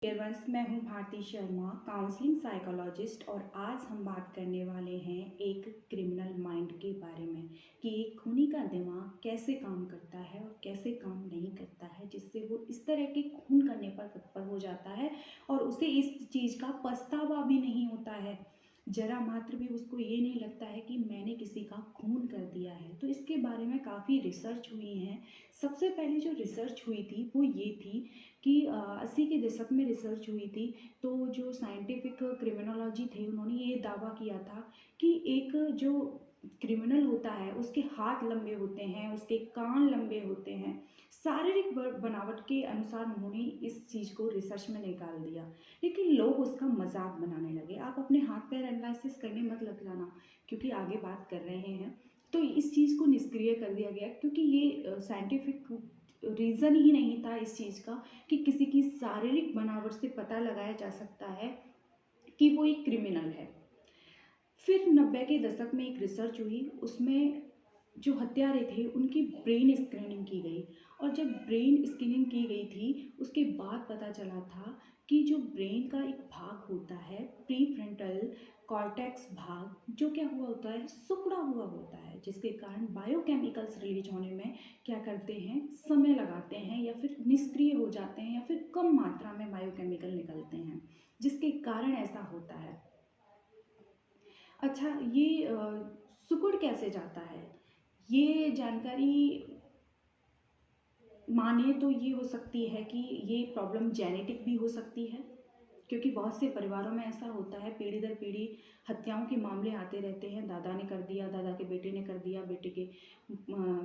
वंश मैं हूं भारती शर्मा, काउंसलिंग साइकोलॉजिस्ट। और आज हम बात करने वाले हैं एक क्रिमिनल माइंड के बारे में कि एक खूनी का दिमाग कैसे काम करता है और कैसे काम नहीं करता है, जिससे वो इस तरह के खून करने पर तत्पर हो जाता है और उसे इस चीज़ का पछतावा भी नहीं होता है। जरा मात्र भी उसको ये नहीं लगता है कि मैंने किसी का खून कर दिया है। तो इसके बारे में काफ़ी रिसर्च हुई हैं। सबसे पहले जो रिसर्च हुई थी वो ये थी कि 80 के दशक में रिसर्च हुई थी। तो जो साइंटिफिक क्रिमिनोलॉजी थे उन्होंने ये दावा किया था कि एक जो क्रिमिनल होता है उसके हाथ लंबे होते हैं, उसके कान लंबे होते हैं। शारीरिक बनावट के अनुसार उन्होंने इस चीज़ को रिसर्च में निकाल दिया, लेकिन लोग उसका मजाक बनाने लगे। आप अपने हाथ पैर एनालिसिस करने मत लग जाना, क्योंकि आगे बात कर रहे हैं। तो इस चीज़ को निष्क्रिय कर दिया गया, क्योंकि ये साइंटिफिक रीज़न ही नहीं था इस चीज़ का कि किसी की शारीरिक बनावट से पता लगाया जा सकता है कि वो एक क्रिमिनल है। फिर 90 के दशक में एक रिसर्च हुई, उसमें जो हत्यारे थे उनकी ब्रेन स्कैनिंग की गई। और जब ब्रेन स्कैनिंग की गई थी उसके बाद पता चला था कि जो ब्रेन का एक भाग होता है, प्री फ्रंटल कॉर्टेक्स भाग, जो क्या हुआ होता है, सिकुड़ा हुआ होता है, जिसके कारण बायोकेमिकल्स रिलीज होने में क्या करते हैं, समय लगाते हैं या फिर निष्क्रिय हो जाते हैं या फिर कम मात्रा में बायोकेमिकल निकलते हैं, जिसके कारण ऐसा होता है। अच्छा, ये सिकुड़ कैसे जाता है, ये जानकारी माने तो ये हो सकती है कि ये प्रॉब्लम जेनेटिक भी हो सकती है, क्योंकि बहुत से परिवारों में ऐसा होता है, पीढ़ी दर पीढ़ी हत्याओं के मामले आते रहते हैं। दादा ने कर दिया, दादा के बेटे ने कर दिया, बेटे के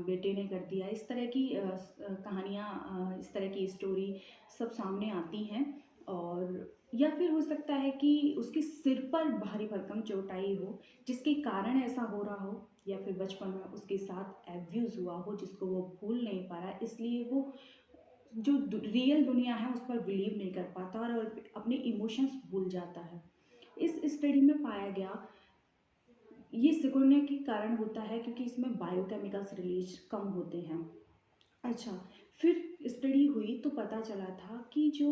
बेटे ने कर दिया, इस तरह की कहानियाँ, इस तरह की स्टोरी सब सामने आती हैं। और या फिर हो सकता है कि उसके सिर पर भारी भरकम चोट आई हो, जिसके कारण ऐसा हो रहा हो, या फिर बचपन में उसके साथ एब्यूज़ हुआ हो जिसको वो भूल नहीं पा रहा, इसलिए वो जो रियल दुनिया है उस पर बिलीव नहीं कर पाता और अपने इमोशंस भूल जाता है। इस स्टडी में पाया गया ये सिकुड़ने के कारण होता है क्योंकि इसमें बायोकेमिकल्स रिलीज कम होते हैं। अच्छा, फिर स्टडी हुई तो पता चला था कि जो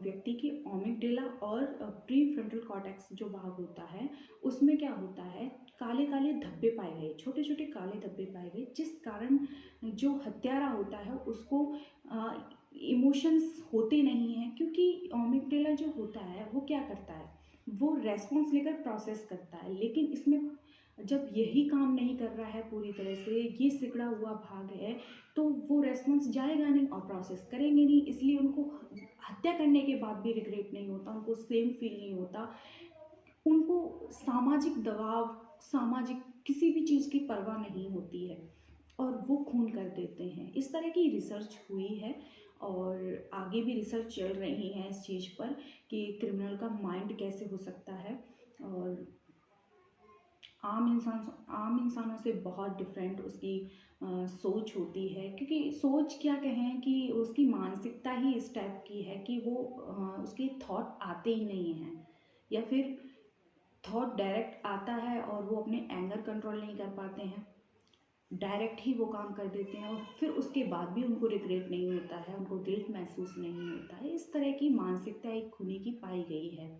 व्यक्ति की ओमिगडेला और प्री फ्रंटल कॉर्टेक्स जो भाग होता है उसमें क्या होता है, काले काले धब्बे पाए गए, छोटे छोटे काले धब्बे पाए गए, जिस कारण जो हत्यारा होता है उसको इमोशंस होते नहीं हैं। क्योंकि ओमिगडेला जो होता है वो क्या करता है, वो रेस्पॉन्स लेकर प्रोसेस करता है, लेकिन इसमें जब यही काम नहीं कर रहा है पूरी तरह से, ये सिकुड़ा हुआ भाग है, तो वो रेस्पॉन्स जाएगा नहीं और प्रोसेस करेंगे नहीं, इसलिए उनको हत्या करने के बाद भी रिग्रेट नहीं होता, उनको सेम फील नहीं होता, उनको सामाजिक दबाव, सामाजिक किसी भी चीज़ की परवाह नहीं होती है और वो खून कर देते हैं। इस तरह की रिसर्च हुई है और आगे भी रिसर्च चल रही है इस चीज़ पर कि क्रिमिनल का माइंड कैसे हो सकता है और आम इंसानों से बहुत डिफरेंट उसकी सोच होती है। क्योंकि सोच क्या कहें कि उसकी मानसिकता ही इस टाइप की है कि वो उसके थॉट आते ही नहीं हैं, या फिर थॉट डायरेक्ट आता है और वो अपने एंगर कंट्रोल नहीं कर पाते हैं, डायरेक्ट ही वो काम कर देते हैं और फिर उसके बाद भी उनको रिग्रेट नहीं होता है, उनको गिल्ट महसूस नहीं होता है। इस तरह की मानसिकता एक खूनी की पाई गई है।